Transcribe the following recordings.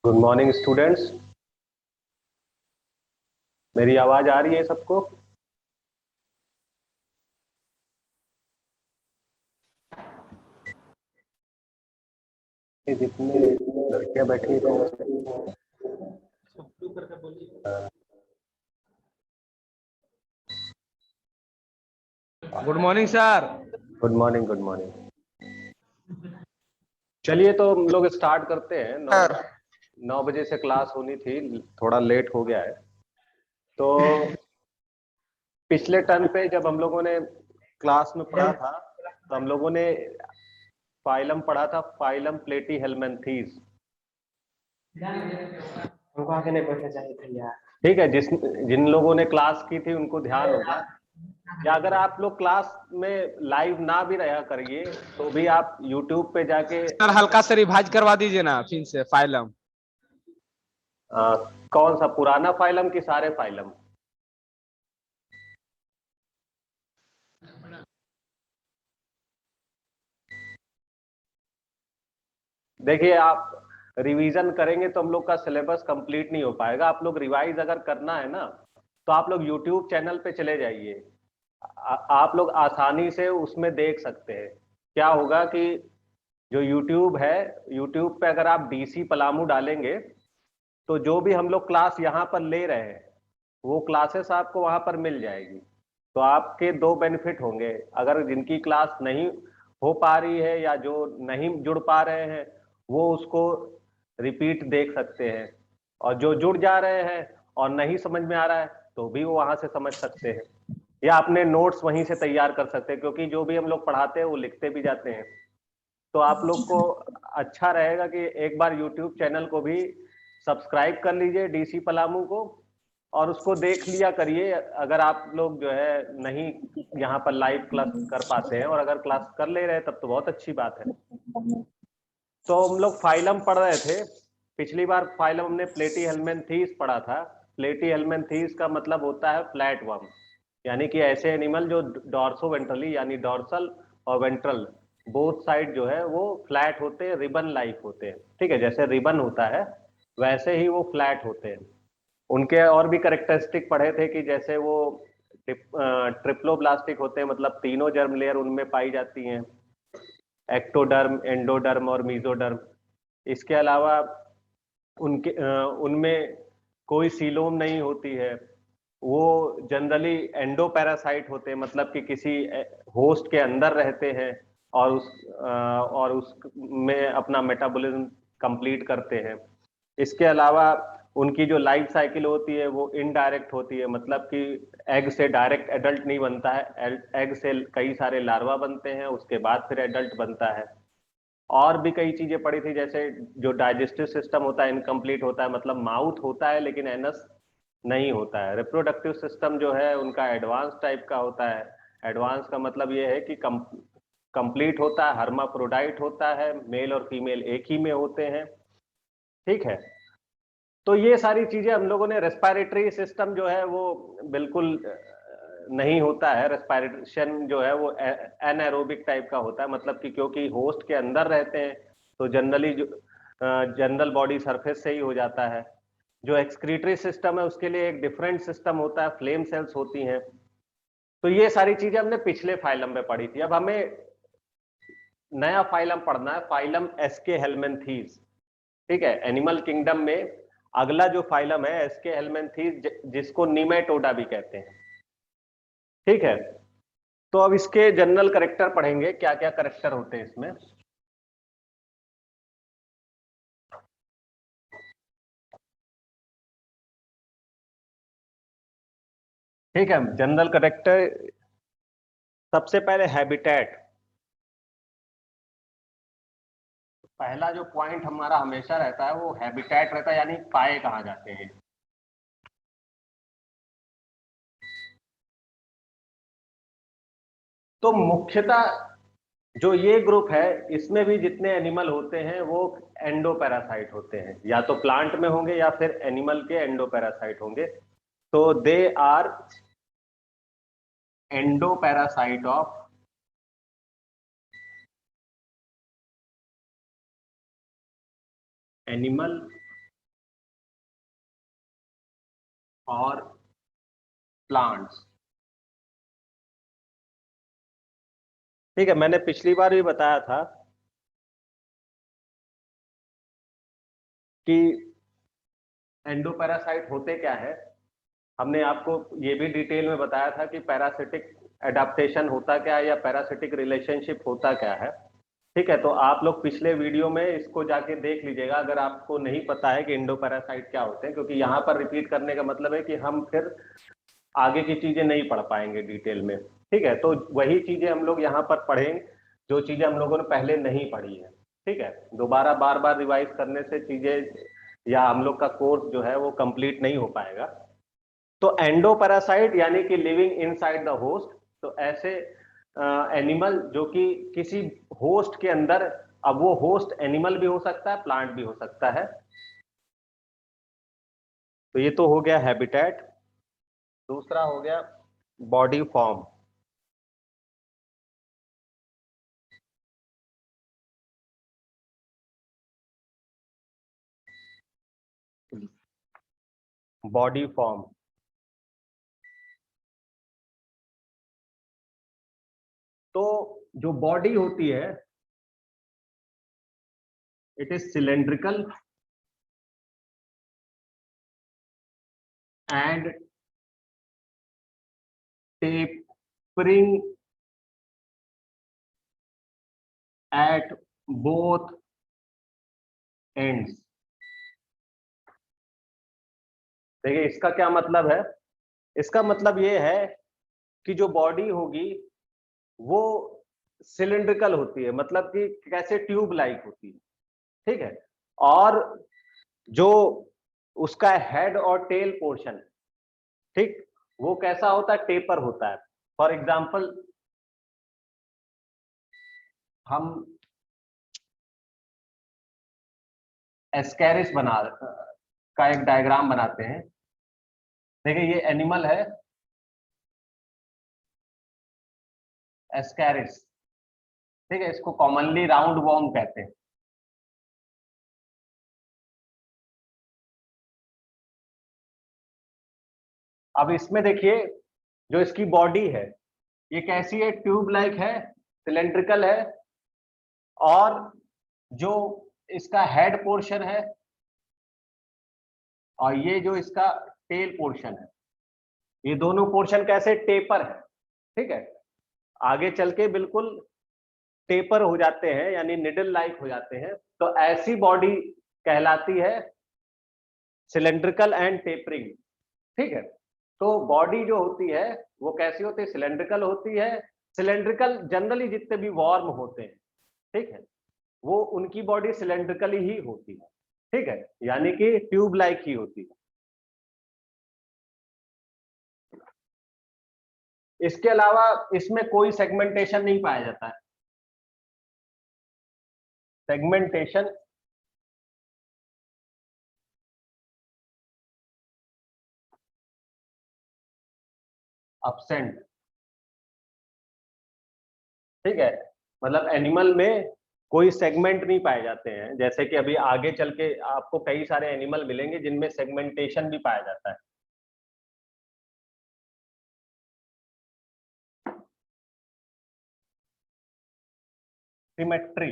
Good morning students. मेरी आवाज आ रही है सबको? ये जितने लड़कियां बैठी हैं कौन से? Good morning sir. Good morning, good morning. चलिए तो हम लोग स्टार्ट करते हैं। 9 बजे से क्लास होनी थी, थोड़ा लेट हो गया है। तो पिछले टर्म पे जब हम लोगों ने क्लास में पढ़ा था तो हम लोगों ने फाइलम पढ़ा था, फाइलम प्लेटी हेलमिन्थीज। हमको आगे नहीं बैठना चाहिए था यार। ठीक है, जिन लोगों ने क्लास की थी उनको ध्यान होगा। या अगर आप लोग क्लास में लाइव ना भी रहा करिए तो भी आप YouTube पे जाके सर हल्का से रिवाइज करवा दीजिए ना फिर से फाइलम। कौन सा पुराना फाइलम कि सारे फाइलम? देखिए, आप रिवीजन करेंगे तो हम लोग का सिलेबस कंप्लीट नहीं हो पाएगा। आप लोग रिवाइज अगर करना है ना तो आप लोग यूट्यूब चैनल पे चले जाइए। आप लोग आसानी से उसमें देख सकते हैं। क्या होगा कि जो यूट्यूब है, यूट्यूब पे अगर आप DC पलामू डालेंगे तो जो भी हम लोग क्लास यहाँ पर ले रहे हैं वो क्लासेस आपको वहां पर मिल जाएगी। तो आपके दो बेनिफिट होंगे। अगर जिनकी क्लास नहीं हो पा रही है या जो नहीं जुड़ पा रहे हैं वो उसको रिपीट देख सकते हैं, और जो जुड़ जा रहे हैं और नहीं समझ में आ रहा है तो भी वो वहां से समझ सकते हैं, या अपने नोट्स वहीं से तैयार कर सकते हैं, क्योंकि जो भी हम लोग पढ़ाते हैं वो लिखते भी जाते हैं। तो आप लोग को अच्छा रहेगा कि एक बार यूट्यूब चैनल को भी सब्सक्राइब कर लीजिए, DC पलामू को, और उसको देख लिया करिए। अगर आप लोग जो है नहीं यहाँ पर लाइव क्लास कर पाते हैं और अगर क्लास कर ले रहे हैं तब तो बहुत अच्छी बात है। तो हम लोग फाइलम पढ़ रहे थे। पिछली बार फाइलम हमने प्लेटी हेलमिन्थीज पढ़ा था। प्लेटी हेलमिन्थीज का मतलब होता है फ्लैट वर्म, यानी कि ऐसे एनिमल जो डॉर्सो वेंट्रली यानी डॉर्सल और वेंट्रल बोथ साइड जो है वो फ्लैट होते हैं, रिबन लाइक होते हैं। ठीक है, जैसे रिबन होता है वैसे ही वो फ्लैट होते हैं। उनके और भी करेक्टरिस्टिक पढ़े थे कि जैसे वो ट्रिप्लोब्लास्टिक होते हैं, मतलब तीनों जर्म लेयर उनमें पाई जाती हैं, एक्टोडर्म, एंडोडर्म और मीजोडर्म। इसके अलावा उनमें कोई सीलोम नहीं होती है। वो जनरली एंडो पैरासाइट होते हैं, मतलब कि किसी होस्ट के अंदर रहते हैं और उस में अपना मेटाबॉलिज्म कंप्लीट करते हैं। इसके अलावा उनकी जो लाइफ साइकिल होती है वो इनडायरेक्ट होती है, मतलब कि एग से डायरेक्ट एडल्ट नहीं बनता है। एग से कई सारे लार्वा बनते हैं, उसके बाद फिर एडल्ट बनता है। और भी कई चीजें पड़ी थी, जैसे जो डाइजेस्टिव सिस्टम होता है इनकम्प्लीट होता है, मतलब माउथ होता है लेकिन एनस नहीं होता है। रिप्रोडक्टिव सिस्टम जो है उनका एडवांस टाइप का होता है। एडवांस का मतलब ये है कि कंप्लीट होता है, हर्माफ्रोडाइट होता है, मेल और फीमेल एक ही में होते हैं। ठीक है, तो ये सारी चीजें हम लोगों ने। रेस्पिरेटरी सिस्टम जो है वो बिल्कुल नहीं होता है। रेस्पिरेशन जो है वो एनएरोबिक टाइप का होता है, मतलब कि क्योंकि होस्ट के अंदर रहते हैं तो जनरली जो जनरल बॉडी सरफेस से ही हो जाता है। जो एक्सक्रीटरी सिस्टम है उसके लिए एक डिफरेंट सिस्टम होता है, फ्लेम सेल्स होती हैं। तो ये सारी चीजें हमने पिछले फाइलम में पढ़ी थी। अब हमें नया फाइलम पढ़ना है, फाइलम एस्के हेलमिन्थीज। ठीक है, एनिमल किंगडम में अगला जो फाइलम है एस्के हेलमिन्थीज, जिसको निमेटोडा भी कहते हैं। ठीक है, तो अब इसके जनरल करेक्टर पढ़ेंगे, क्या क्या करेक्टर होते हैं इसमें। ठीक है, जनरल करेक्टर सबसे पहले हैबिटेट। पहला जो पॉइंट हमारा हमेशा रहता है वो हैबिटेट रहता है, यानी पाए कहाँ जाते हैं। तो मुख्यतः जो ये ग्रुप है इसमें भी जितने एनिमल होते हैं वो एंडोपैरासाइट होते हैं, या तो प्लांट में होंगे या फिर एनिमल के एंडोपैरासाइट होंगे। तो they are endoparasite of animal और प्लांट्स। ठीक है, मैंने पिछली बार भी बताया था कि एंडोपैरासाइट होते क्या है। हमने आपको ये भी डिटेल में बताया था कि पैरासिटिक एडाप्टेशन होता क्या है या पैरासिटिक रिलेशनशिप होता क्या है। ठीक है, तो आप लोग पिछले वीडियो में इसको जाके देख लीजिएगा अगर आपको नहीं पता है कि एंडोपैरासाइट क्या होते हैं, क्योंकि यहाँ पर रिपीट करने का मतलब है कि हम फिर आगे की चीजें नहीं पढ़ पाएंगे डिटेल में। ठीक है, तो वही चीजें हम लोग यहाँ पर पढ़ेंगे जो चीजें हम लोगों ने पहले नहीं पढ़ी है। ठीक है, दोबारा बार बार रिवाइज करने से चीजें या हम लोग का कोर्स जो है वो कंप्लीट नहीं हो पाएगा। तो एंडोपैरासाइट यानी कि लिविंग इनसाइड द होस्ट, तो ऐसे एनिमल जो कि किसी होस्ट के अंदर, अब वो होस्ट एनिमल भी हो सकता है, प्लांट भी हो सकता है। तो ये तो हो गया हैबिटेट। दूसरा हो गया बॉडी फॉर्म। बॉडी फॉर्म, तो जो बॉडी होती है it is cylindrical and tapering at both ends. देखिए इसका क्या मतलब है। इसका मतलब ये है कि जो बॉडी होगी वो सिलिंड्रिकल होती है, मतलब कि कैसे ट्यूब लाइक होती है। ठीक है, और जो उसका हेड और टेल पोर्शन, ठीक, वो कैसा होता है, टेपर होता है। फॉर एग्जाम्पल हम एस्कैरिस का एक डायग्राम बनाते हैं। देखिए ये एनिमल है एस्कैरिस। ठीक है, इसको कॉमनली राउंड वॉर्म कहते हैं। अब इसमें देखिए जो इसकी बॉडी है ये कैसी है, ट्यूब लाइक है, सिलेंड्रिकल है, और जो इसका हेड पोर्शन है और ये जो इसका टेल पोर्शन है, ये दोनों पोर्शन कैसे, टेपर है। ठीक है, आगे चल के बिल्कुल टेपर हो जाते हैं यानी निडल लाइक हो जाते हैं। तो ऐसी बॉडी कहलाती है सिलेंड्रिकल एंड टेपरिंग। ठीक है, तो बॉडी जो होती है वो कैसी होती है, सिलेंड्रिकल होती है। सिलेंड्रिकल जनरली जितने भी वॉर्म होते हैं, ठीक है, वो उनकी बॉडी सिलेंड्रिकली ही होती है। ठीक है, यानी कि ट्यूब लाइक ही होती है। इसके अलावा इसमें कोई सेगमेंटेशन नहीं पाया जाता है। Segmentation absent. ठीक है, मतलब एनिमल में कोई सेगमेंट नहीं पाए जाते हैं, जैसे कि अभी आगे चल के आपको कई सारे एनिमल मिलेंगे जिनमें सेगमेंटेशन भी पाया जाता है। सिमेट्री,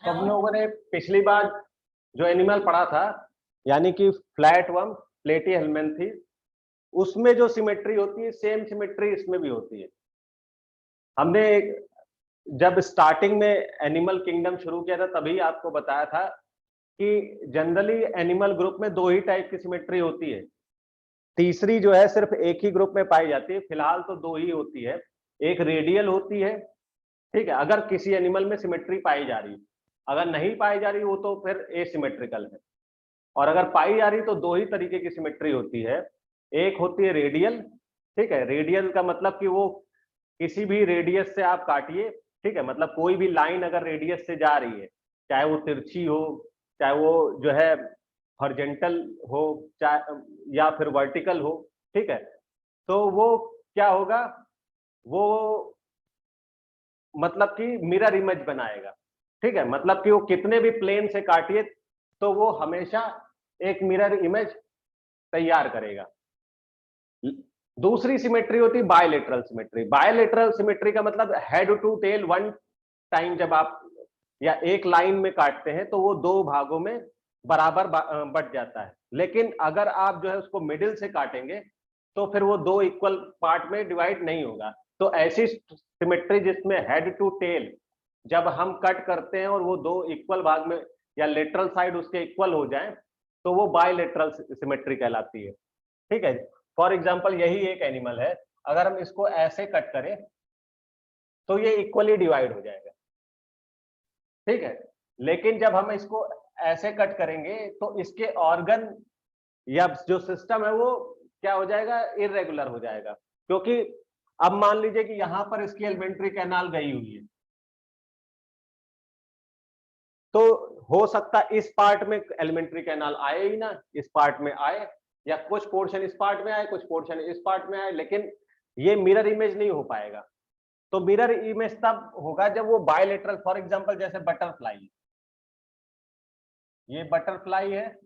सब लोगों ने पिछली बार जो एनिमल पढ़ा था यानी कि फ्लैट वर्म प्लेटी हेलमिंथी, उसमें जो सिमेट्री होती है सेम सिमेट्री इसमें भी होती है। हमने जब स्टार्टिंग में एनिमल किंगडम शुरू किया था तभी आपको बताया था कि जनरली एनिमल ग्रुप में दो ही टाइप की सिमेट्री होती है, तीसरी जो है सिर्फ एक ही ग्रुप में पाई जाती है। फिलहाल तो दो ही होती है, एक रेडियल होती है, ठीक है, अगर किसी एनिमल में सिमेट्री पाई जा रही है। अगर नहीं पाई जा रही वो तो फिर एसिमेट्रिकल है। और अगर पाई जा रही तो दो ही तरीके की सिमेट्री होती है। एक होती है रेडियल, ठीक है, रेडियल का मतलब कि वो किसी भी रेडियस से आप काटिए, ठीक है, मतलब कोई भी लाइन अगर रेडियस से जा रही है, चाहे वो तिरछी हो, चाहे वो जो है हॉरिजॉन्टल हो, चाहे या फिर वर्टिकल हो, ठीक है, तो वो क्या होगा, वो मतलब कि मिरर इमेज बनाएगा। ठीक है, मतलब कि वो कितने भी प्लेन से काटिए तो वो हमेशा एक मिरर इमेज तैयार करेगा। दूसरी सिमेट्री होती है बायलेटरल सिमेट्री। बायलेटरल सिमेट्री का मतलब head to tail one time जब आप या एक लाइन में काटते हैं तो वो दो भागों में बराबर बट जाता है। लेकिन अगर आप जो है उसको मिडिल से काटेंगे तो फिर वो दो इक्वल पार्ट में डिवाइड नहीं होगा। तो ऐसी सिमेट्री जिसमें हेड टू टेल जब हम कट करते हैं और वो दो इक्वल भाग में या लेटरल साइड उसके इक्वल हो जाए तो वो बायलेटरल सिमेट्री कहलाती है। ठीक है, फॉर एग्जाम्पल यही एक एनिमल है, अगर हम इसको ऐसे कट करें तो ये इक्वली डिवाइड हो जाएगा। ठीक है, लेकिन जब हम इसको ऐसे कट करेंगे तो इसके ऑर्गन या जो सिस्टम है वो क्या हो जाएगा, इरेगुलर हो जाएगा। क्योंकि अब मान लीजिए कि यहां पर इसकी एलिमेंट्री कैनाल गई हुई है, तो हो सकता है इस पार्ट में एलिमेंट्री कैनाल आए ही ना, इस पार्ट में आए, या कुछ पोर्शन इस पार्ट में आए, कुछ पोर्शन इस पार्ट में आए, लेकिन ये मिरर इमेज नहीं हो पाएगा। तो मिरर इमेज तब होगा जब वो बायलेटरल, फॉर एग्जांपल जैसे बटरफ्लाई, ये बटरफ्लाई है,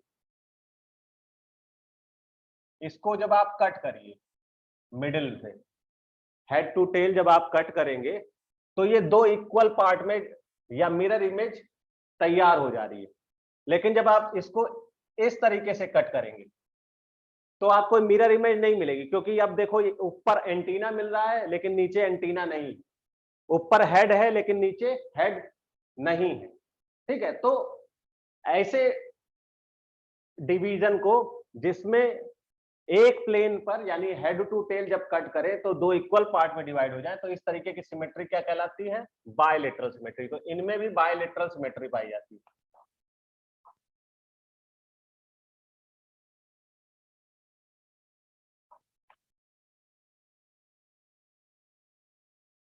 इसको जब आप कट करिए मिडिल से, हेड टू टेल जब आप कट करेंगे तो ये दो इक्वल पार्ट में या मिरर इमेज तैयार हो जा रही है। लेकिन जब आप इसको इस तरीके से कट करेंगे तो आपको मिरर इमेज नहीं मिलेगी, क्योंकि अब देखो ऊपर एंटीना मिल रहा है लेकिन नीचे एंटीना नहीं, ऊपर हेड है लेकिन नीचे हेड नहीं है। ठीक है, तो ऐसे डिवीजन को जिसमें एक प्लेन पर यानी हेड टू टेल जब कट करें तो दो इक्वल पार्ट में डिवाइड हो जाए, तो इस तरीके की सिमेट्री क्या कहलाती है, बायलेटरल सिमेट्री। तो इनमें भी बायलेटरल सिमेट्री पाई जाती है।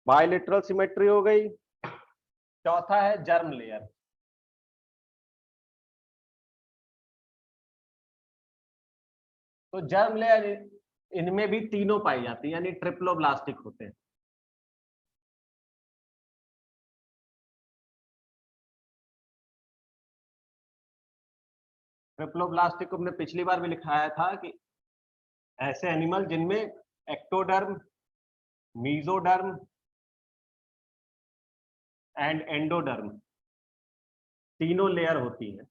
बायलेटरल सिमेट्री हो गई। चौथा है जर्म लेयर। तो जर्म लेयर इनमें भी तीनों पाई जाती है, यानी ट्रिप्लोब्लास्टिक होते हैं। ट्रिप्लोब्लास्टिक को हमने पिछली बार भी लिखाया था कि ऐसे एनिमल जिनमें एक्टोडर्म, मीजोडर्म एंड एंडोडर्म तीनों लेयर होती है,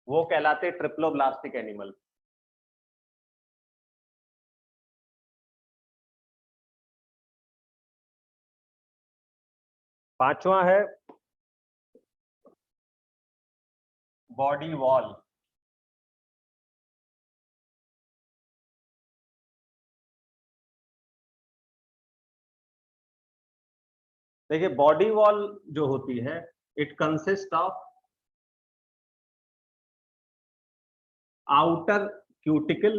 वो कहलाते ट्रिप्लोब्लास्टिक एनिमल। पांचवा है बॉडी वॉल। देखिए बॉडी वॉल जो होती है, it consist of outer cuticle,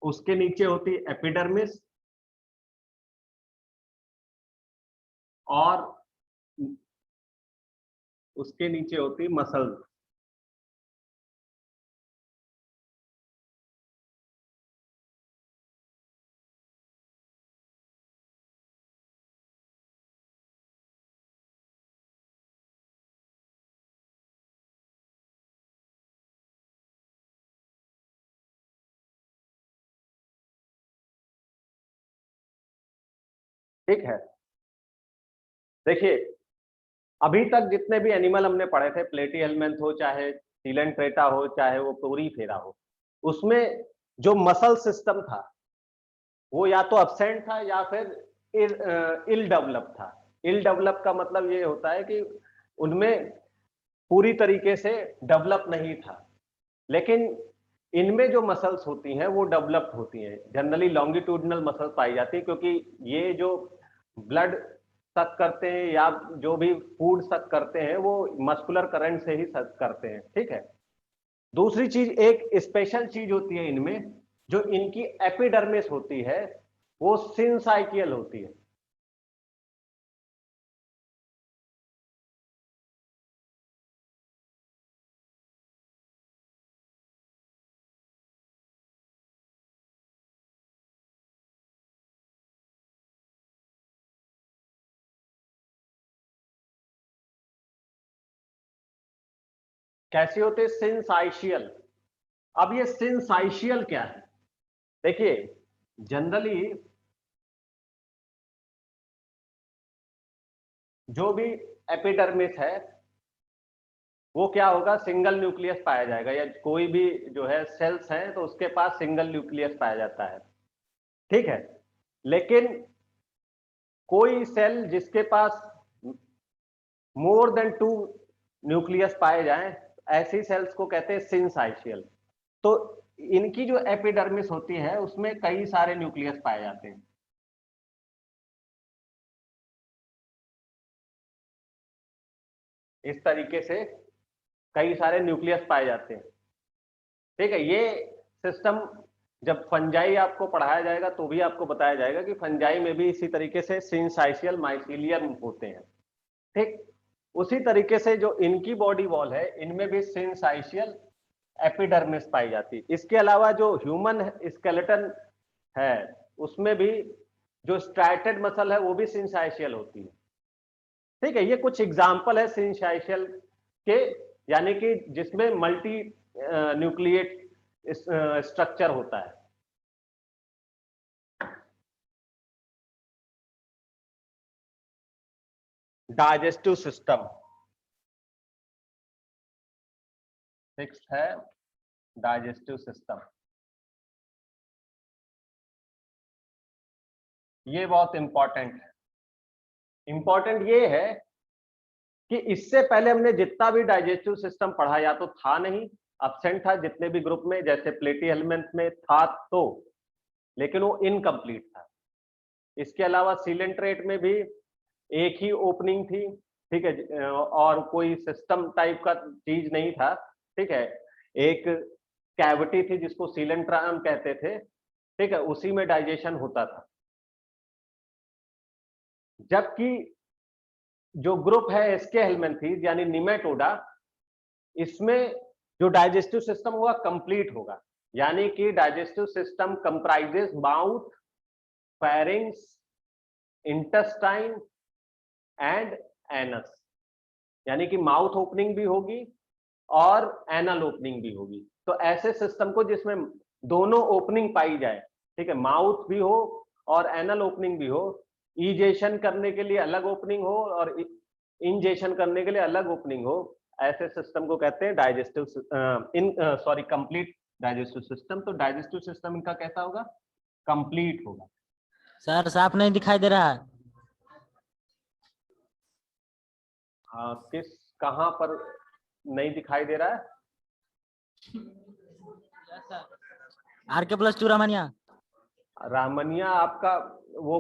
उसके नीचे होती है एपिडर्मिस, और उसके नीचे होती मसल्स। ठीक है, देखिए अभी तक जितने भी एनिमल हमने पढ़े थे, प्लेटी हेलमिंथ हो चाहे सीलेंट्रेटा हो चाहे वो पोरीफेरा हो, उसमें जो मसल सिस्टम था वो या तो अब्सेंट था या फिर इल डेवलप था। इल डेवलप का मतलब ये होता है कि उनमें पूरी तरीके से डेवलप नहीं था। लेकिन इनमें जो मसल्स होती हैं वो डेवलप्ड होती हैं, जनरली लॉन्गिट्यूडिनल मसल्स पाई जाती है, क्योंकि ये जो ब्लड सक करते हैं या जो भी फूड सक करते हैं वो मस्कुलर करंट से ही सक करते हैं। ठीक है, दूसरी चीज, एक स्पेशल चीज होती है इनमें, जो इनकी एपिडर्मिस होती है वो सिंसाइकियल होती है। कैसी होती है? सिंसाइशियल। अब ये सिंसाइशियल क्या है? देखिए जनरली जो भी एपिडर्मिस है वो क्या होगा? सिंगल न्यूक्लियस पाया जाएगा, या कोई भी जो है सेल्स हैं तो उसके पास सिंगल न्यूक्लियस पाया जाता है, ठीक है। लेकिन कोई सेल जिसके पास मोर देन 2 न्यूक्लियस पाए जाएं, ऐसी सेल्स को कहते हैं सिंसाइशियल। तो इनकी जो एपिडर्मिस होती है उसमें कई सारे न्यूक्लियस पाए जाते हैं। इस तरीके से कई सारे न्यूक्लियस पाए जाते हैं, ठीक है। ये सिस्टम जब फंजाई आपको पढ़ाया जाएगा तो भी आपको बताया जाएगा कि फंजाई में भी इसी तरीके से सिंसाइशियल माइसीलियम होते हैं, ठीक। उसी तरीके से जो इनकी बॉडी वॉल है इनमें भी सिंसाइशियल एपिडर्मिस पाई जाती है। इसके अलावा जो ह्यूमन स्केलेटन है उसमें भी जो स्ट्राइटेड मसल है वो भी सिंसाइशियल होती है, ठीक है। ये कुछ एग्जाम्पल है सिंसाइशियल के, यानी कि जिसमें मल्टी न्यूक्लिएट स्ट्रक्चर होता है। डाइजेस्टिव सिस्टम फिक्स है, डाइजेस्टिव सिस्टम ये बहुत इंपॉर्टेंट है। इंपॉर्टेंट ये है कि इससे पहले हमने जितना भी डाइजेस्टिव सिस्टम पढ़ा या तो था नहीं, अब्सेंट था जितने भी ग्रुप में, जैसे प्लेटी एलिमेंट में था तो, लेकिन वो इनकम्प्लीट था। इसके अलावा सीलेंट्रेट में भी एक ही ओपनिंग थी, ठीक है, और कोई सिस्टम टाइप का चीज नहीं था, ठीक है। एक कैविटी थी जिसको सीलेंट्राम कहते थे, ठीक है, उसी में डाइजेशन होता था। जबकि जो ग्रुप है एस्के हेलमिन्थीज यानी निमेटोडा, इसमें जो डाइजेस्टिव सिस्टम होगा कंप्लीट होगा, यानी कि digestive system comprises mouth, pharynx, intestine and anus, यानी कि माउथ ओपनिंग भी होगी और एनल ओपनिंग भी होगी। तो ऐसे सिस्टम को जिसमें दोनों ओपनिंग पाई जाए, ठीक है, माउथ भी हो और एनल ओपनिंग भी हो, ईजेशन करने के लिए अलग ओपनिंग हो और इंजेशन करने के लिए अलग ओपनिंग हो, ऐसे सिस्टम को कहते हैं डाइजेस्टिव कंप्लीट डाइजेस्टिव सिस्टम। तो डाइजेस्टिव सिस्टम इनका कैसा होगा? कंप्लीट होगा। सर साफ नहीं दिखाई दे रहा है। किस कहां पर नहीं दिखाई दे रहा है? RK+2 रामनिया। रामनिया आपका वो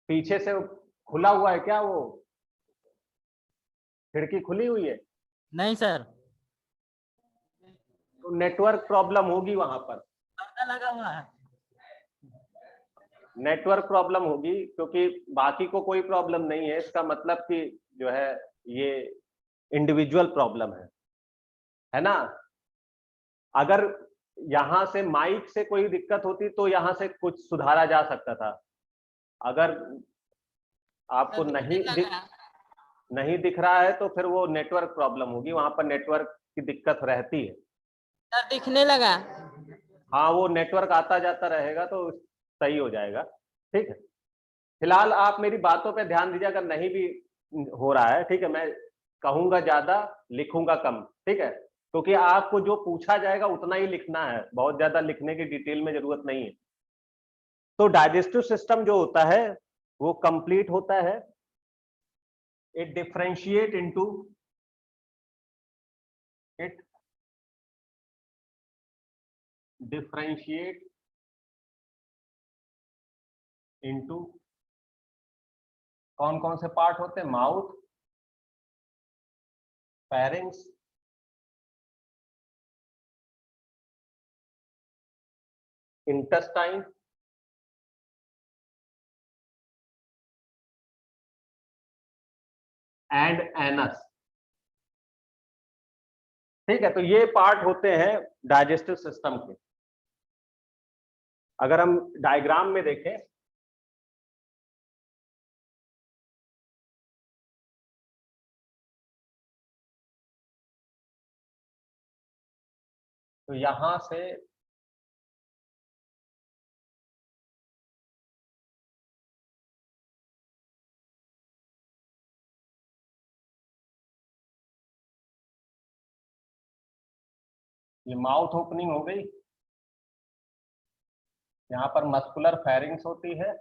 पीछे से खुला हुआ है क्या? वो खिड़की खुली हुई है? नहीं सर, तो नेटवर्क प्रॉब्लम होगी वहां पर, पर्दा लगा हुआ है। नेटवर्क प्रॉब्लम होगी, क्योंकि बाकी को कोई प्रॉब्लम नहीं है। इसका मतलब कि जो है ये इंडिविजुअल प्रॉब्लम है ना। अगर यहां से माइक से कोई दिक्कत होती तो यहां से कुछ सुधारा जा सकता था। अगर आपको नहीं दिख रहा है तो फिर वो नेटवर्क प्रॉब्लम होगी, वहां पर नेटवर्क की दिक्कत रहती है। सर दिखने लगा। हाँ, वो नेटवर्क आता जाता रहेगा तो सही हो जाएगा, ठीक है। फिलहाल आप मेरी बातों पे ध्यान दीजिए, अगर नहीं भी हो रहा है, ठीक है, मैं कहूंगा ज्यादा लिखूंगा कम, ठीक है, क्योंकि आपको जो पूछा जाएगा उतना ही लिखना है, बहुत ज्यादा लिखने की डिटेल में जरूरत नहीं है। तो डाइजेस्टिव सिस्टम जो होता है वो कंप्लीट होता है। It differentiate into it differentiate into कौन कौन से पार्ट होते हैं? Mouth, pharynx, intestine and anus, ठीक है। तो ये पार्ट होते हैं डाइजेस्टिव सिस्टम के। अगर हम डायग्राम में देखें, तो यहां से ये माउथ ओपनिंग हो गई, यहाँ पर मस्कुलर फेरिंग्स होती है,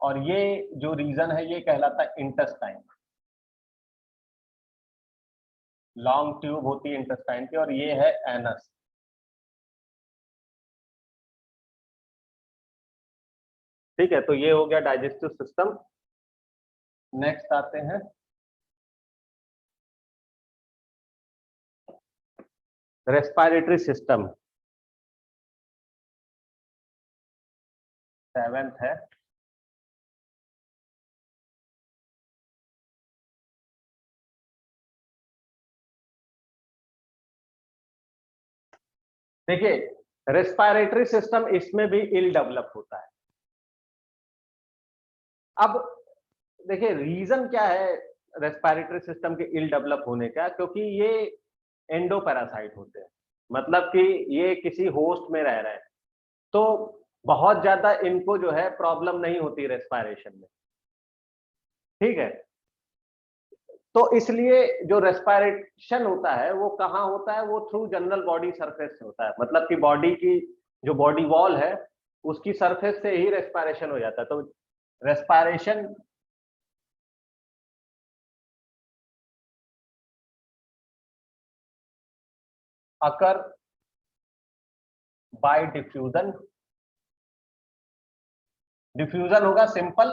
और ये जो रीजन है ये कहलाता है इंटेस्टाइन। लॉन्ग ट्यूब होती है इंटेस्टाइन की, और ये है एनस। ठीक है, तो ये हो गया डाइजेस्टिव सिस्टम। नेक्स्ट आते हैं रेस्पिरेटरी सिस्टम, सेवेंथ है। देखिए, रेस्पिरेटरी सिस्टम इसमें भी इल डेवलप होता है। अब देखिए रीजन क्या है रेस्पिरेटरी सिस्टम के इल डेवलप होने का, क्योंकि ये एंडोपैरासाइट होते हैं, मतलब कि ये किसी होस्ट में रह रहे हैं, तो बहुत ज्यादा इनको जो है प्रॉब्लम नहीं होती रेस्पिरेशन में। ठीक है, तो इसलिए जो रेस्पिरेशन होता है वो कहाँ होता है, वो थ्रू जनरल बॉडी सरफेस से होता है, मतलब कि बॉडी की जो बॉडी वॉल है उसकी सरफेस से ही रेस्पिरेशन हो जाता है। तो respiration occur by diffusion. Diffusion होगा सिंपल।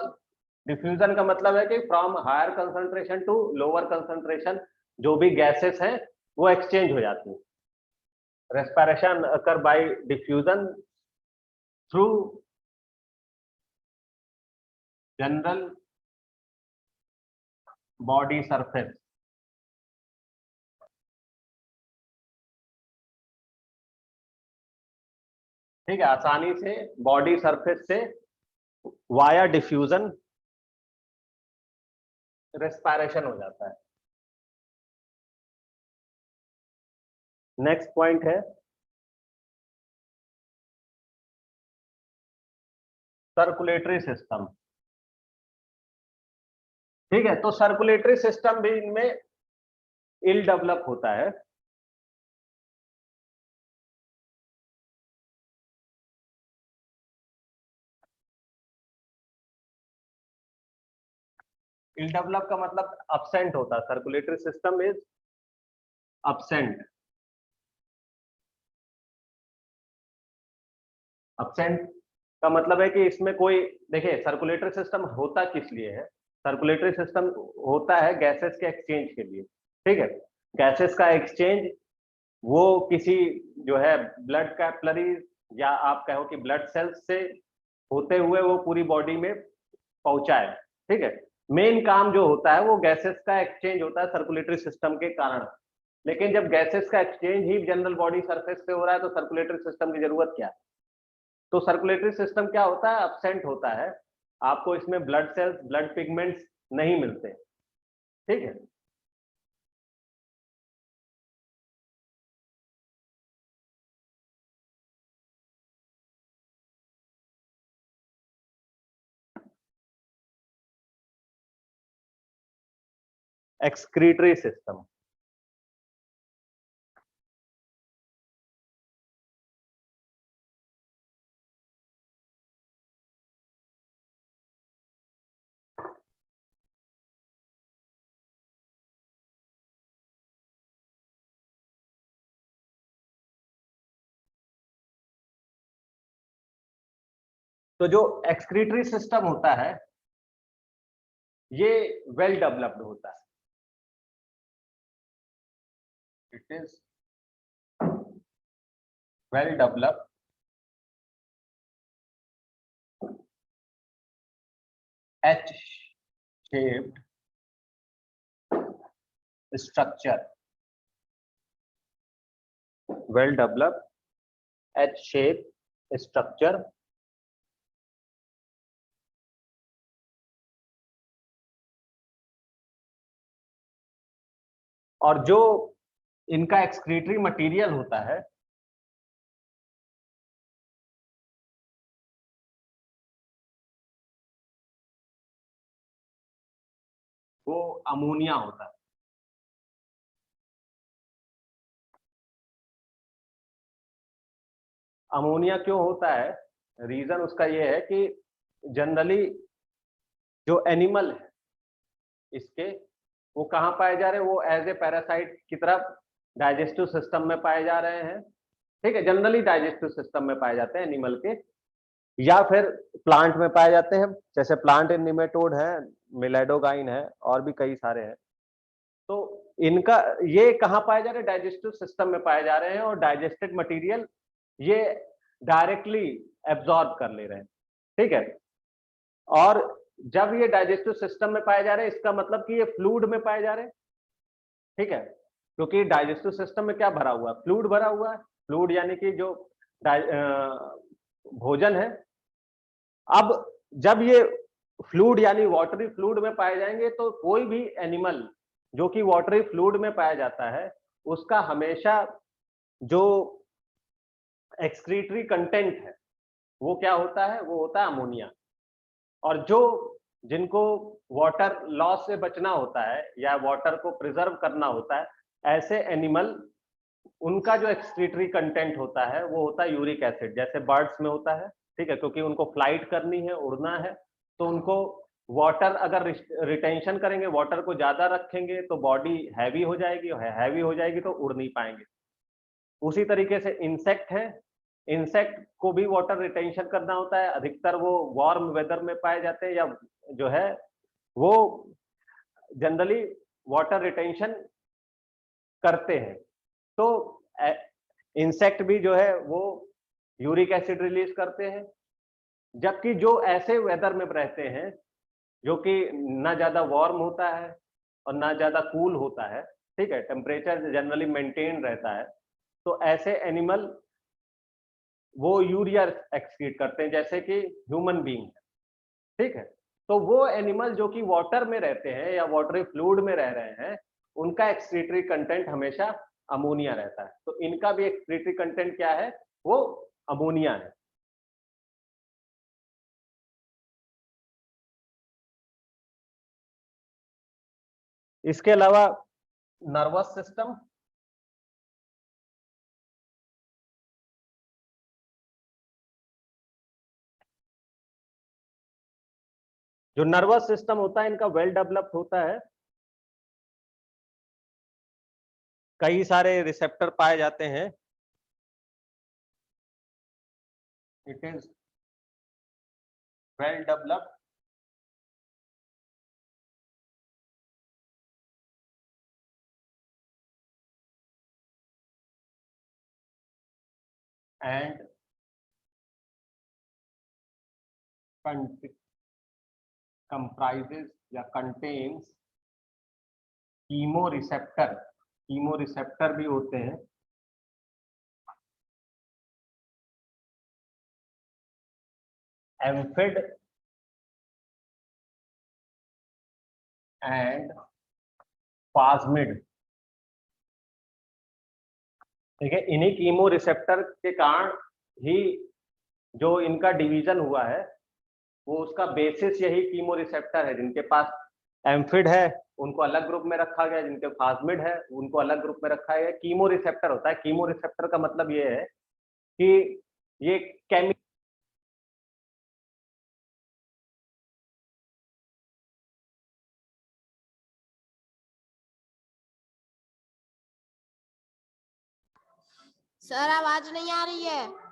डिफ्यूजन का मतलब है कि from higher concentration to lower concentration जो भी गैसेस हैं वो एक्सचेंज हो जाती है। Respiration occur by diffusion through general body surface. ठीक है, आसानी से बॉडी सरफेस से वाया डिफ्यूजन रेस्पिरेशन हो जाता है। नेक्स्ट पॉइंट है सर्कुलेटरी सिस्टम। ठीक है, तो सर्कुलेटरी सिस्टम भी इनमें इल डेवलप होता है। इल डेवलप का मतलब absent होता है, circulatory system is absent। absent का मतलब है कि इसमें कोई, देखिए सर्कुलेटरी सिस्टम होता किस लिए है, सर्कुलेटरी सिस्टम होता है गैसेस के एक्सचेंज के लिए। ठीक है, गैसेस का एक्सचेंज वो किसी जो है ब्लड कैपिलरीज या आप कहो कि ब्लड सेल्स से होते हुए वो पूरी बॉडी में पहुंचाए। ठीक है, मेन काम जो होता है वो गैसेस का एक्सचेंज होता है सर्कुलेटरी सिस्टम के कारण। लेकिन जब गैसेस का एक्सचेंज ही जनरल बॉडी सरफेस से हो रहा है तो सर्कुलेटरी सिस्टम की जरूरत क्या है। तो सर्कुलेटरी सिस्टम क्या होता है, एब्सेंट होता है, आपको इसमें ब्लड सेल्स ब्लड पिगमेंट्स नहीं मिलते। ठीक है, एक्सक्रीटरी सिस्टम। तो जो एक्सक्रीटरी सिस्टम होता है ये वेल डेवलप्ड होता है, it is well developed H shaped structure. Well developed H shape structure और जो इनका एक्सक्रीटरी मटेरियल होता है वो अमोनिया होता है। अमोनिया क्यों होता है? रीजन उसका ये है कि जनरली जो एनिमल है इसके, वो कहाँ पाए जा रहे हैं? वो एज ए पैरासाइट की तरफ डाइजेस्टिव सिस्टम में पाए जा रहे हैं। ठीक है, जनरली डाइजेस्टिव सिस्टम में पाए जाते हैं एनिमल के, या फिर प्लांट में पाए जाते हैं, जैसे प्लांट निमेटोड है, मिलेडोगाइन है, और भी कई सारे हैं। तो इनका ये कहाँ पाए जा रहे हैं? डाइजेस्टिव सिस्टम में पाए जा रहे हैं, और डाइजेस्टेड मटेरियल ये डायरेक्टली एब्जॉर्ब कर ले रहे हैं। ठीक है, और जब ये डाइजेस्टिव सिस्टम में पाए जा रहे हैं, इसका मतलब कि ये फ्लूइड में पाए जा रहे हैं। ठीक है, क्योंकि डाइजेस्टिव सिस्टम में क्या भरा हुआ है? फ्लूइड भरा हुआ है। फ्लूइड यानी कि जो भोजन है। अब जब ये फ्लूइड यानी वाटरी फ्लूइड में पाए जाएंगे, तो कोई भी एनिमल जो कि वाटरी फ्लूइड में पाया जाता है, उसका हमेशा जो एक्सक्रीटरी कंटेंट है वो क्या होता है? वो होता है अमोनिया। और जो जिनको वाटर लॉस से बचना होता है या वाटर को प्रिजर्व करना होता है, ऐसे एनिमल, उनका जो एक्सक्रीटरी कंटेंट होता है वो होता है यूरिक एसिड। जैसे बर्ड्स में होता है, ठीक है, क्योंकि उनको फ्लाइट करनी है, उड़ना है, तो उनको वाटर अगर रिटेंशन करेंगे, वाटर को ज्यादा रखेंगे, तो बॉडी हैवी हो जाएगी, हैवी हो जाएगी तो उड़ नहीं पाएंगे। उसी तरीके से इंसेक्ट है, इंसेक्ट को भी वाटर रिटेंशन करना होता है। अधिकतर वो वार्म वेदर में पाए जाते हैं, या जो है वो जनरली वाटर रिटेंशन करते हैं। तो इंसेक्ट भी जो है वो यूरिक एसिड रिलीज करते हैं। जबकि जो ऐसे वेदर में रहते हैं जो कि ना ज्यादा वार्म होता है और ना ज्यादा कूल होता है, ठीक है, टेम्परेचर जनरली मेंटेन रहता है, तो ऐसे एनिमल वो यूरिया एक्सक्रीट करते हैं, जैसे कि ह्यूमन बीइंग है। ठीक है, तो वो एनिमल जो कि वाटर में रहते हैं या वाटरी फ्लूइड में रह रहे हैं, उनका एक्सक्रीटरी कंटेंट हमेशा अमोनिया रहता है। तो इनका भी एक्सक्रीटरी कंटेंट क्या है? वो अमोनिया है। इसके अलावा नर्वस सिस्टम, जो नर्वस सिस्टम होता है इनका वेल डेवलप्ड होता है। कई सारे रिसेप्टर पाए जाते हैं। It is well developed and comprises या contains कीमोरिसेप्टर। कीमोरिसेप्टर भी होते हैं। एम्फिड एंड प्लाज्मिड। ठीक है, इन्हीं कीमोरिसेप्टर के कारण ही जो इनका डिवीजन हुआ है, वो उसका बेसिस यही कीमोरिसेप्टर है। जिनके पास एम्फिड है उनको अलग ग्रुप में रखा गया, जिनके प्लाज्मिड है उनको अलग ग्रुप में रखा गया। कीमोरिसेप्टर होता है। कीमोरिसेप्टर का मतलब ये है कि ये केमिकल सर आवाज नहीं आ रही है।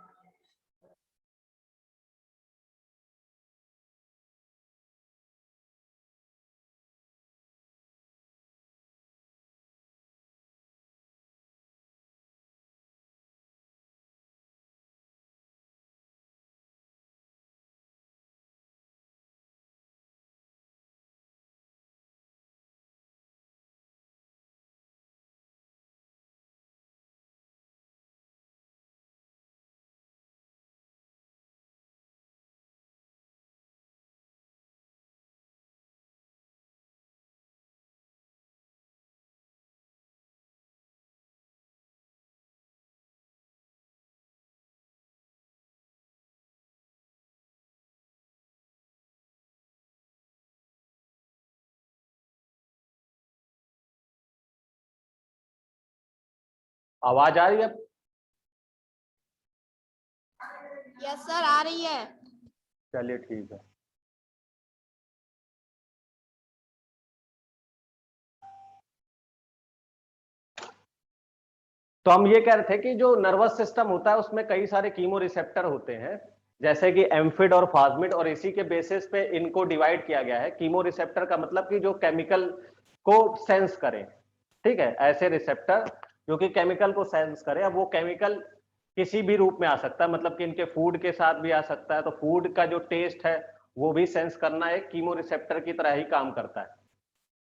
आवाज आ रही है? यस सर, आ रही है। चलिए ठीक है। तो हम ये कह रहे थे कि जो नर्वस सिस्टम होता है उसमें कई सारे कीमो रिसेप्टर होते हैं, जैसे कि एम्फिड और फास्मिड, और इसी के बेसिस पे इनको डिवाइड किया गया है। कीमो रिसेप्टर का मतलब कि जो केमिकल को सेंस करें, ठीक है, ऐसे रिसेप्टर जो कि केमिकल को सेंस करे। अब वो केमिकल किसी भी रूप में आ सकता है, मतलब कि इनके फूड के साथ भी आ सकता है, तो फूड का जो टेस्ट है वो भी सेंस करना एक कीमो रिसेप्टर की तरह ही काम करता है।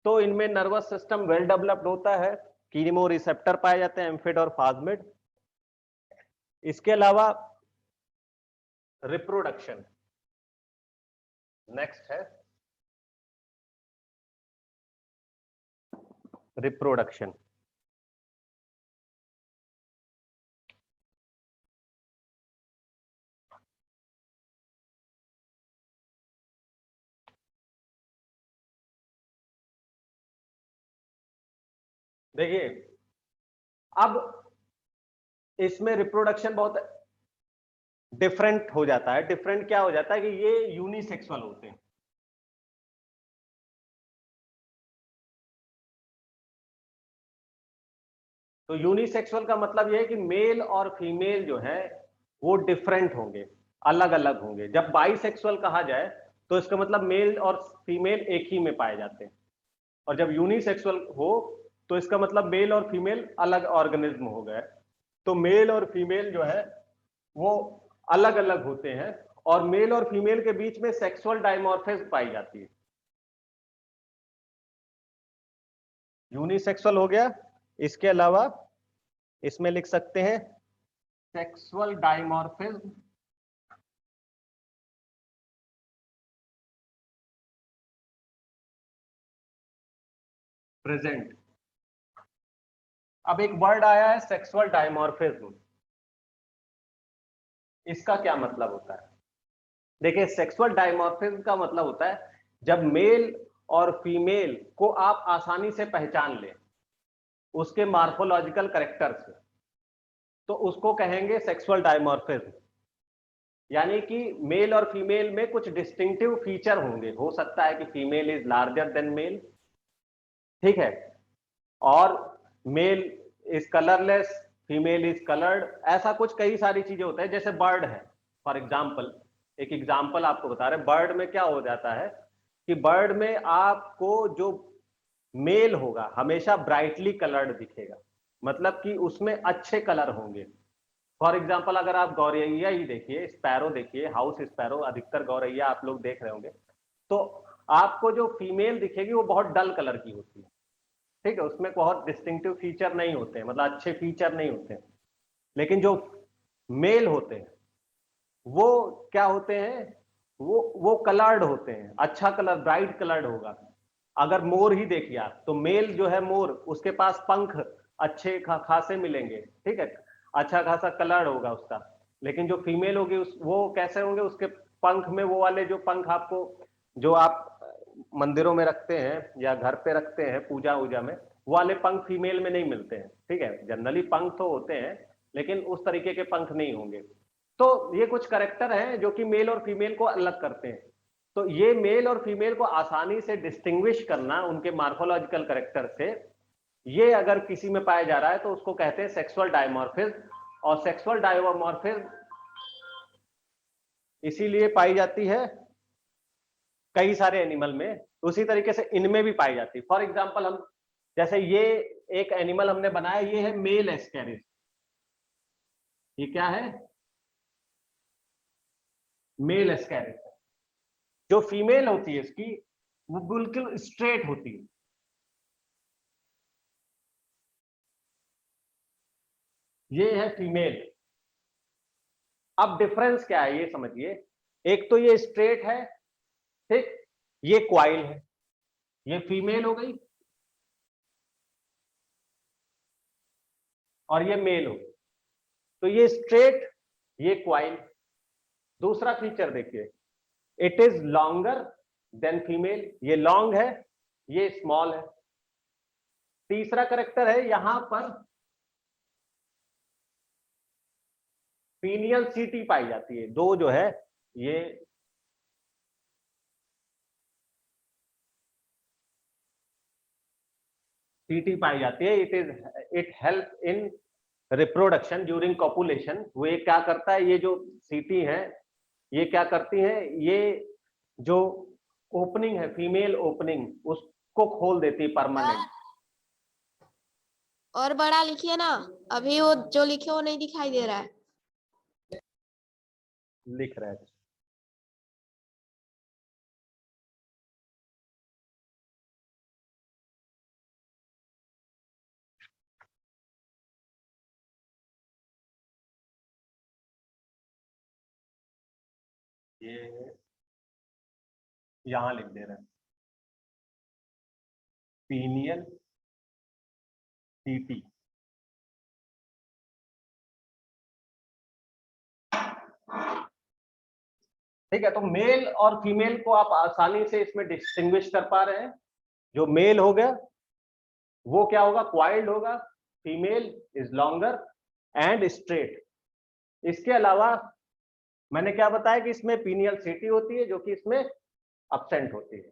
तो इनमें नर्वस सिस्टम वेल डेवलप्ड होता है, कीमो रिसेप्टर पाए जाते हैं एम्फिड और फास्मिड। इसके अलावा रिप्रोडक्शन नेक्स्ट है, रिप्रोडक्शन। देखिए, अब इसमें रिप्रोडक्शन बहुत डिफरेंट हो जाता है। डिफरेंट क्या हो जाता है कि ये यूनिसेक्सुअल होते हैं। तो यूनिसेक्सुअल का मतलब ये है कि मेल और फीमेल जो है वो डिफरेंट होंगे, अलग अलग होंगे। जब बाइसेक्सुअल कहा जाए तो इसका मतलब मेल और फीमेल एक ही में पाए जाते हैं, और जब यूनिसेक्सुअल हो तो इसका मतलब मेल और फीमेल अलग ऑर्गेनिज्म हो गए। तो मेल और फीमेल जो है वो अलग अलग होते हैं, और मेल और फीमेल के बीच में सेक्सुअल डायमॉर्फिज्म पाई जाती है। यूनिसेक्सुअल हो गया। इसके अलावा इसमें लिख सकते हैं सेक्सुअल डायमॉर्फिज्म प्रेजेंट। अब एक वर्ड आया है सेक्सुअल डायमॉर्फिज्म, इसका क्या मतलब होता है? देखिए, सेक्सुअल डायमॉर्फिज्म का मतलब होता है जब मेल और फीमेल को आप आसानी से पहचान लें उसके मार्फोलॉजिकल कैरेक्टर से, तो उसको कहेंगे सेक्सुअल डायमॉर्फिज्म। यानी कि मेल और फीमेल में कुछ डिस्टिंक्टिव फीचर होंगे। हो सकता है कि female is larger than male, ठीक है, और male is colourless, female is coloured, ऐसा कुछ कई सारी चीजें होते हैं। जैसे बर्ड है फॉर एग्जाम्पल, एक एग्जाम्पल आपको बता रहे, बर्ड में क्या हो जाता है कि बर्ड में आपको जो मेल होगा हमेशा ब्राइटली कलर्ड दिखेगा, मतलब कि उसमें अच्छे कलर होंगे। फॉर एग्जाम्पल अगर आप गौरैया ही देखिए, स्पैरो देखिए, हाउस स्पैरो, अधिकतर गौरैया आप लोग देख रहे होंगे, तो आपको जो फीमेल दिखेगी वो बहुत डल कलर की होती है, ठीक है, उसमें बहुत डिस्टिंक्टिव फीचर नहीं होते हैं, मतलब अच्छे फीचर नहीं होते हैं। लेकिन जो मेल होते हैं वो क्या होते हैं, वो कलर्ड होते हैं, अच्छा कलर, ब्राइट कलर्ड होगा। अगर मोर ही देखिए आप, तो मेल जो है मोर, उसके पास पंख अच्छे खासे मिलेंगे, ठीक है, अच्छा खासा कलर होगा उसका। लेकिन जो फीमेल होगी वो कैसे होंगे, उसके पंख में वो वाले जो पंख आपको, जो आप मंदिरों में रखते हैं या घर पे रखते हैं पूजा वूजा में, वो वाले पंख फीमेल में नहीं मिलते हैं, ठीक है। जनरली पंख तो होते हैं लेकिन उस तरीके के पंख नहीं होंगे। तो ये कुछ कैरेक्टर हैं जो कि मेल और फीमेल को अलग करते हैं। तो ये मेल और फीमेल को आसानी से डिस्टिंग्विश करना उनके मार्फोलॉजिकल कैरेक्टर से, ये अगर किसी में पाया जा रहा है तो उसको कहते हैं सेक्सुअल डायमॉर्फिज्म। और सेक्सुअल डायमॉर्फिज्म इसीलिए पाई जाती है कई सारे एनिमल में, उसी तरीके से इनमें भी पाई जाती है। फॉर एग्जाम्पल, हम जैसे ये एक एनिमल हमने बनाया, ये है मेल एस्कैरिस। ये क्या है? Mail Ascaris. जो फीमेल होती है इसकी वो बिल्कुल स्ट्रेट होती है, ये है फीमेल। अब डिफरेंस क्या है ये समझिए, एक तो ये स्ट्रेट है, ठीक, ये क्वाइल है, ये फीमेल हो गई और ये मेल हो गई। तो ये स्ट्रेट, ये क्वाइल। दूसरा फीचर देखिए, it is longer than female, ये लॉन्ग है, ये स्मॉल है। तीसरा करेक्टर है, यहां पर फीनियल सीटी पाई जाती है। दो जो है ये सीटी पाई जाती है। It help in reproduction during copulation. वो ये क्या करता है, ये जो सीटी है ये क्या करती है, ये जो ओपनिंग है फीमेल ओपनिंग उसको खोल देती है परमानेंट। और बड़ा लिखिए ना, अभी वो जो लिखे वो नहीं दिखाई दे रहा है। लिख रहा है ये, यहां लिख दे रहे हैं फीनियल सीटी। ठीक है, तो मेल और फीमेल को आप आसानी से इसमें डिस्टिंग्विश कर पा रहे हैं। जो मेल हो गया वो क्या होगा, क्वाइल्ड होगा। Female is longer and straight. इसके अलावा मैंने क्या बताया कि इसमें पीनियल सीटी होती है जो कि इसमें अब्सेंट होती है।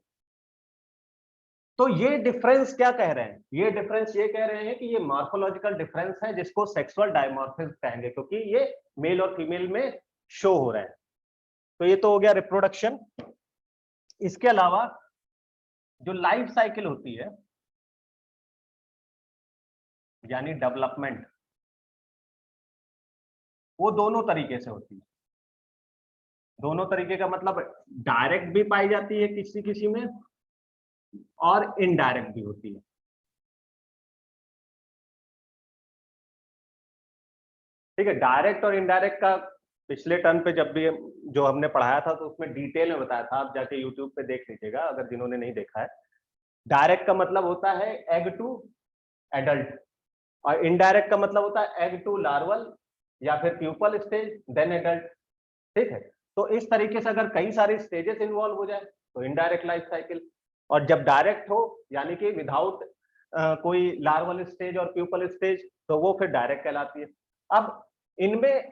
तो ये डिफरेंस क्या कह रहे हैं, ये डिफरेंस ये कह रहे हैं कि ये मॉर्फोलॉजिकल डिफरेंस है जिसको सेक्सुअल डायमॉर्फिज्म कहेंगे, क्योंकि ये मेल और फीमेल में शो हो रहा है। तो ये तो हो गया रिप्रोडक्शन। इसके अलावा जो लाइफ साइकिल होती है यानी डेवलपमेंट, वो दोनों तरीके से होती है। दोनों तरीके का मतलब डायरेक्ट भी पाई जाती है किसी किसी में और इनडायरेक्ट भी होती है। ठीक है, डायरेक्ट और इनडायरेक्ट का पिछले टर्न पे जब भी जो हमने पढ़ाया था तो उसमें डिटेल में बताया था, आप जाके यूट्यूब पे देख लीजिएगा अगर जिन्होंने नहीं देखा है। डायरेक्ट का मतलब होता है एग टू एडल्ट और इनडायरेक्ट का मतलब होता है एग टू लार्वल या फिर प्यूपल स्टेज देन एडल्ट। ठीक है, तो इस तरीके से अगर कई सारे स्टेजेस इन्वॉल्व हो जाए तो इनडायरेक्ट लाइफ साइकिल, और जब डायरेक्ट हो यानी कि विदाउट कोई लार्वल स्टेज और प्यूपल स्टेज तो वो फिर डायरेक्ट कहलाती है। अब इनमें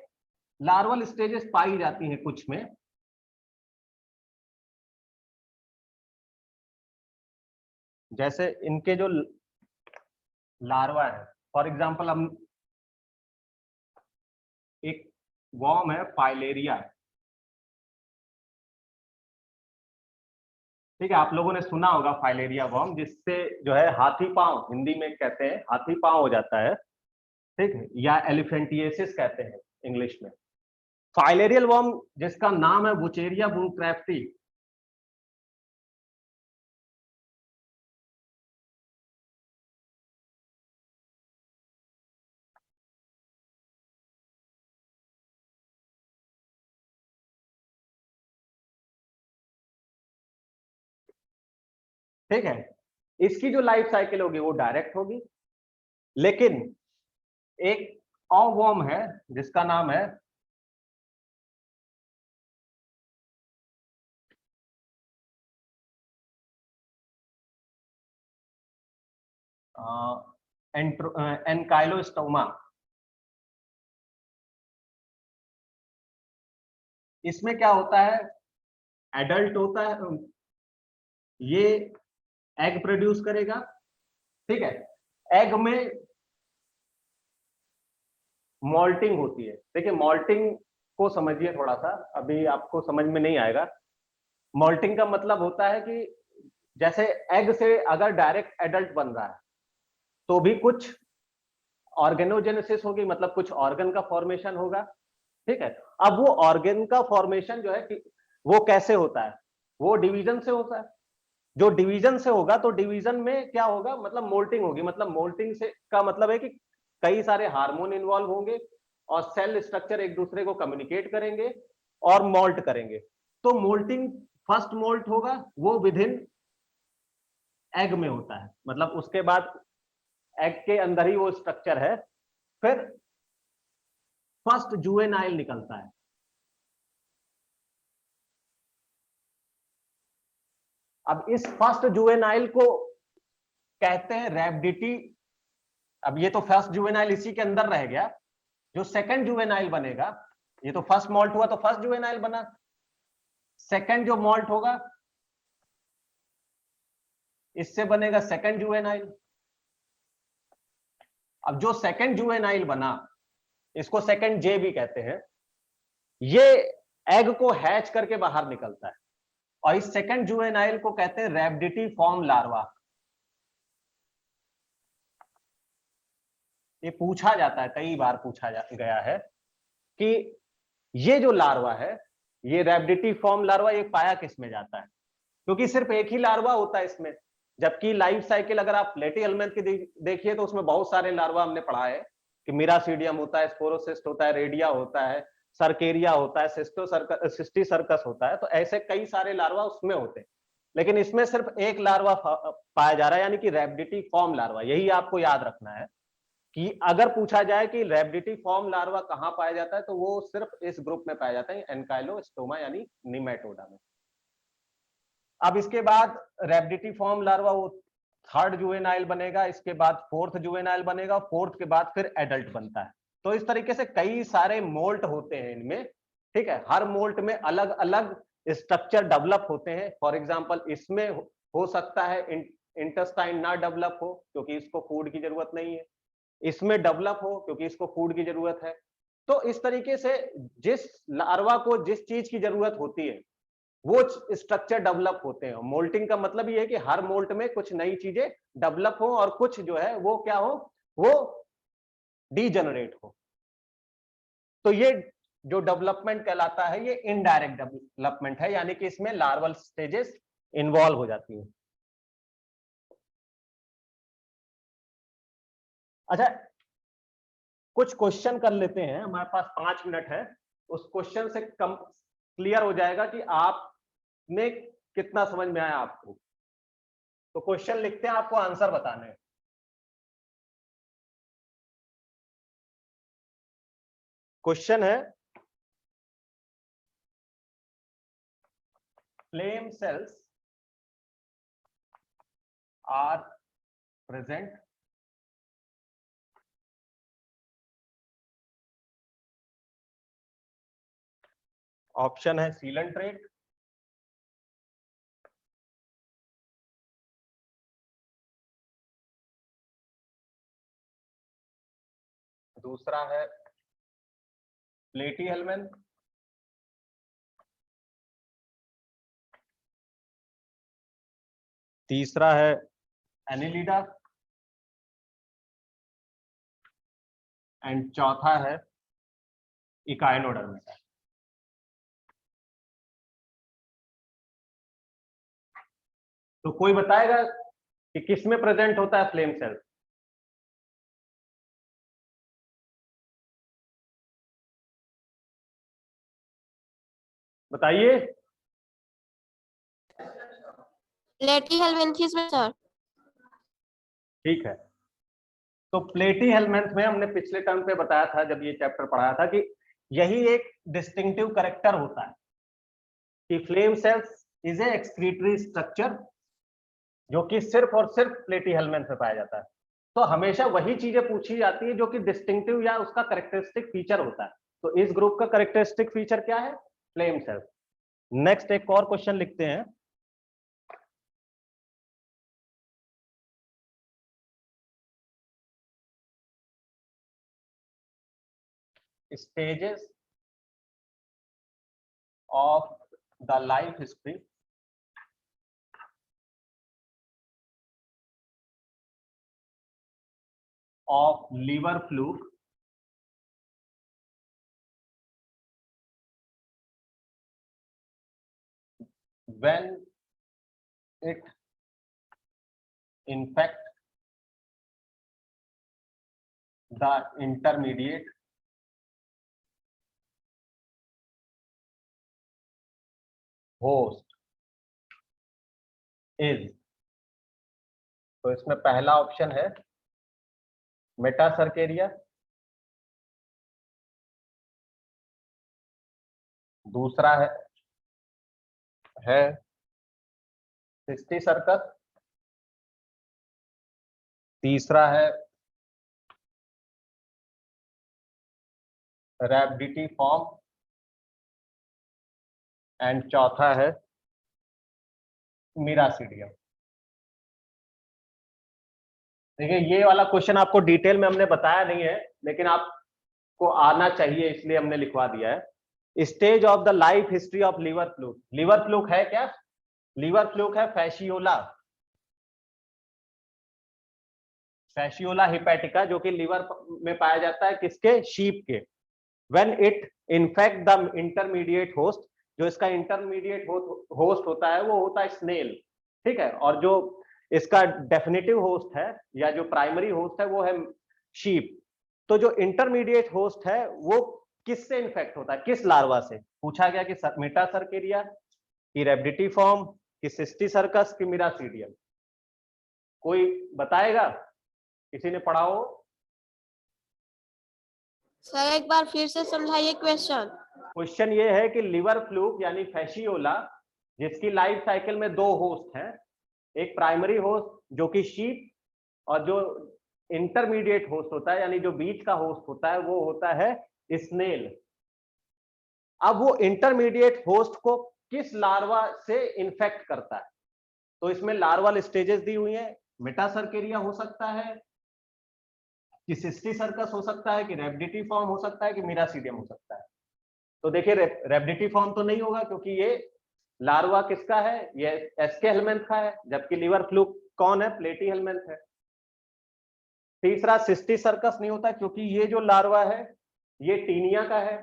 लार्वल स्टेजेस पाई जाती हैं कुछ में, जैसे इनके जो लार्वा है, फॉर एग्जांपल हम एक वॉर्म है फाइलेरिया। ठीक है, आप लोगों ने सुना होगा फाइलेरिया वॉर्म, जिससे जो है हाथी पांव, हिंदी में कहते हैं हाथी पांव हो जाता है। ठीक है, या एलिफेंटिएसिस कहते हैं इंग्लिश में। फाइलेरियल वॉर्म जिसका नाम है बुचेरिया बुलक्राफ्टी, ठीक है, इसकी जो लाइफ साइकिल होगी वो डायरेक्ट होगी। लेकिन एक और वॉर्म है जिसका नाम है एनकाइलोस्टोमा। इसमें क्या होता है, एडल्ट होता है, ये एग प्रोड्यूस करेगा। ठीक है, एग में मॉल्टिंग होती है। देखिए मॉल्टिंग को समझिए थोड़ा सा, अभी आपको समझ में नहीं आएगा। मॉल्टिंग का मतलब होता है कि जैसे एग से अगर डायरेक्ट एडल्ट बन रहा है तो भी कुछ ऑर्गेनोजेनेसिस होगी, मतलब कुछ ऑर्गन का फॉर्मेशन होगा। ठीक है, अब वो ऑर्गन का फॉर्मेशन जो है कि वो कैसे होता है, वो डिवीजन से होता है। जो डिवीजन से होगा तो डिवीजन में क्या होगा, मतलब मोल्टिंग होगी। मतलब मोल्टिंग से का मतलब है कि कई सारे हार्मोन इन्वॉल्व होंगे और सेल स्ट्रक्चर एक दूसरे को कम्युनिकेट करेंगे और मोल्ट करेंगे। तो मोल्टिंग फर्स्ट मोल्ट होगा वो विद इन एग में होता है, मतलब उसके बाद एग के अंदर ही वो स्ट्रक्चर है। फिर फर्स्ट जुवेनाइल निकलता है। अब इस फर्स्ट जुवेनाइल को कहते हैं रैबिडिटी। अब ये तो फर्स्ट जुवेनाइल इसी के अंदर रह गया। जो सेकंड जुवेनाइल बनेगा ये तो फर्स्ट मॉल्ट हुआ तो फर्स्ट जुवेनाइल बना। सेकंड जो मॉल्ट होगा इससे बनेगा सेकंड जुवेनाइल। अब जो सेकंड जुवेनाइल बना इसको सेकंड जे भी कहते हैं। ये एग को हैच करके बाहर निकलता है और इस सेकंड जुवेनाइल को कहते हैं रैबिडिटी-फॉर्म लार्वा। ये पूछा जाता है, कई बार पूछा गया है कि ये जो लार्वा है ये रैबिडिटी-फॉर्म लार्वा ये पाया किस में जाता है, क्योंकि सिर्फ एक ही लार्वा होता है इसमें। जबकि लाइफ साइकिल अगर आप प्लेटीहेल्मिन्थ की देखिए तो उसमें बहुत सारे लार्वा हमने पढ़ा है कि मिरासीडियम होता है, स्पोरोसिस्ट होता है, रेडिया होता है, सर्केरिया होता है, सिस्टीसर्कस होता है। तो ऐसे कई सारे लार्वा उसमें होते हैं, लेकिन इसमें सिर्फ एक लार्वा पाया जा रहा है, यानी कि रैबिडिटी-फॉर्म लार्वा। यही आपको याद रखना है कि अगर पूछा जाए कि रैबिडिटी-फॉर्म लार्वा कहां पाया जाता है तो वो सिर्फ इस ग्रुप में पाया जाता है, एनकाइलोस्टोमा यानी निमेटोडा में। अब इसके बाद रैबिडिटी-फॉर्म लार्वा वो थर्ड जुवेनाइल बनेगा, इसके बाद फोर्थ जुवेनाइल बनेगा, फोर्थ के बाद फिर एडल्ट बनता है। तो इस तरीके से कई सारे मोल्ट होते हैं इनमें, ठीक है। हर मोल्ट में अलग अलग स्ट्रक्चर डेवलप होते हैं। फॉर एग्जांपल इसमें हो सकता है इंटेस्टाइन ना डेवलप हो क्योंकि इसको फूड की जरूरत नहीं है, इसमें डेवलप हो क्योंकि इसको फूड की जरूरत है। तो इस तरीके से जिस लार्वा को जिस चीज की जरूरत होती है वो स्ट्रक्चर डेवलप होते हैं। मोल्टिंग का मतलब ये है कि हर मोल्ट में कुछ नई चीजें डेवलप हो और कुछ जो है वो क्या हो, वो डीजनरेट हो। तो ये जो डेवलपमेंट कहलाता है ये इनडायरेक्ट डेवलपमेंट है, यानी कि इसमें लार्वल स्टेजेस इन्वॉल्व हो जाती है। अच्छा, कुछ क्वेश्चन कर लेते हैं, हमारे पास 5 मिनट है। उस क्वेश्चन से कम क्लियर हो जाएगा कि आपने कितना समझ में आया आपको। तो क्वेश्चन लिखते हैं, आपको आंसर बताने हैं। क्वेश्चन है flame cells are present option है सीलेंट रेट, दूसरा है प्लेटीहेल्मिन्थ, तीसरा है एनिलिडा एंड चौथा है इकाइनोडर्मिटा। तो कोई बताएगा कि किस में प्रेजेंट होता है फ्लेम सेल? बताइए। प्लेटीहेल्मिन्थस में सर। ठीक है, तो प्लेटीहेल्मिन्थ में हमने पिछले टर्म पे बताया था जब ये चैप्टर पढ़ाया था कि यही एक डिस्टिंक्टिव कैरेक्टर होता है कि flame cells is a excretory structure जो कि सिर्फ और सिर्फ प्लेटीहेल्मिन्थ में पाया जाता है। तो हमेशा वही चीजें पूछी जाती है जो कि डिस्टिंक्टिव या उसका कैरेक्टरिस्टिक फीचर होता है। तो इस ग्रुप का कैरेक्टरिस्टिक फीचर क्या है? Flame sales. नेक्स्ट एक और क्वेश्चन लिखते हैं। Stages of the life history of liver fluke when it infect the intermediate host is। तो इसमें पहला ऑप्शन है मेटासर्केरिया, दूसरा है सिस्टीसर्कस, तीसरा है रैबिडिटी-फॉर्म एंड चौथा है मीरासीडियम। देखिए ये वाला क्वेश्चन आपको डिटेल में हमने बताया नहीं है, लेकिन आपको आना चाहिए इसलिए हमने लिखवा दिया है। Stage of the life history of liver fluke. Liver fluke है क्या? लीवर फ्लूक है फैशियोला, फैशियोला हिपैटिका, जो कि लीवर में पाया जाता है किसके? शीप के। When it infect the intermediate host, जो इसका इंटरमीडिएट होस्ट होता है वो होता है स्नेल, ठीक है, और जो इसका डेफिनेटिव होस्ट है या जो प्राइमरी होस्ट है वो है शीप। तो जो इंटरमीडिएट होस्ट है वो किससे इन्फेक्ट होता है? किस लार्वा से? पूछा गया कि मेटासर्केरिया, कि रेब्डिटिफॉर्म, कि सिस्टिसर्कस, कि मीरासीडियम। कोई बताएगा? किसी ने पढ़ा हो? सर एक बार फिर से समझाइए क्वेश्चन। क्वेश्चन ये है कि लीवर फ्लूक यानी फैशियोला, जिसकी लाइफ साइकिल में दो होस्ट हैं, एक प्राइमरी होस्ट जो कि शीप, और जो इंटरमीडिएट होस्ट होता है यानी जो बीच का होस्ट होता है वो होता है स्नेल। अब वो इंटरमीडिएट होस्ट को किस लार्वा से इन्फेक्ट करता है? तो इसमें लार्वल स्टेजेस दी हुई हैं। मेटासर्केरिया हो सकता है, कि सिस्टिसर्कस हो सकता है, कि रेब्डिटिफॉर्म हो सकता है, कि मीरासीडियम हो सकता है। तो देखिए रेब्डिटिफॉर्म तो नहीं होगा क्योंकि ये लार्वा किसका है? ये एस्के हेलमेंथ का है, जबकि लीवर फ्लूक कौन है? प्लेटी हेलमेंथ है। तीसरा सिस्टिसर्कस नहीं होता क्योंकि ये जो लार्वा है ये टीनिया का है।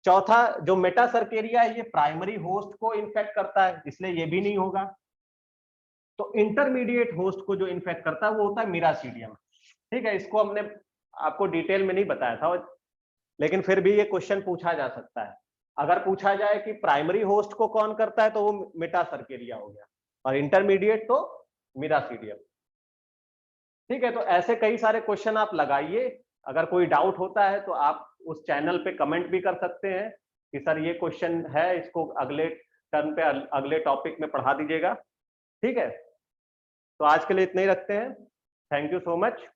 चौथा जो मेटासर्केरिया है ये प्राइमरी होस्ट को इन्फेक्ट करता है, इसलिए ये भी नहीं होगा। तो इंटरमीडिएट होस्ट को जो इन्फेक्ट करता है वो होता है मीरासीडियम, ठीक है। इसको हमने आपको डिटेल में नहीं बताया था, लेकिन फिर भी ये क्वेश्चन पूछा जा सकता है। अगर पूछा जाए कि प्राइमरी होस्ट को कौन करता है तो वो मेटासर्केरिया हो गया, और इंटरमीडिएट तो मीरासीडियम, ठीक है। तो ऐसे कई सारे क्वेश्चन आप लगाइए। अगर कोई डाउट होता है तो आप उस चैनल पे कमेंट भी कर सकते हैं कि सर ये क्वेश्चन है, इसको अगले टर्न पे अगले टॉपिक में पढ़ा दीजिएगा, ठीक है। तो आज के लिए इतना ही रखते हैं। Thank you so much.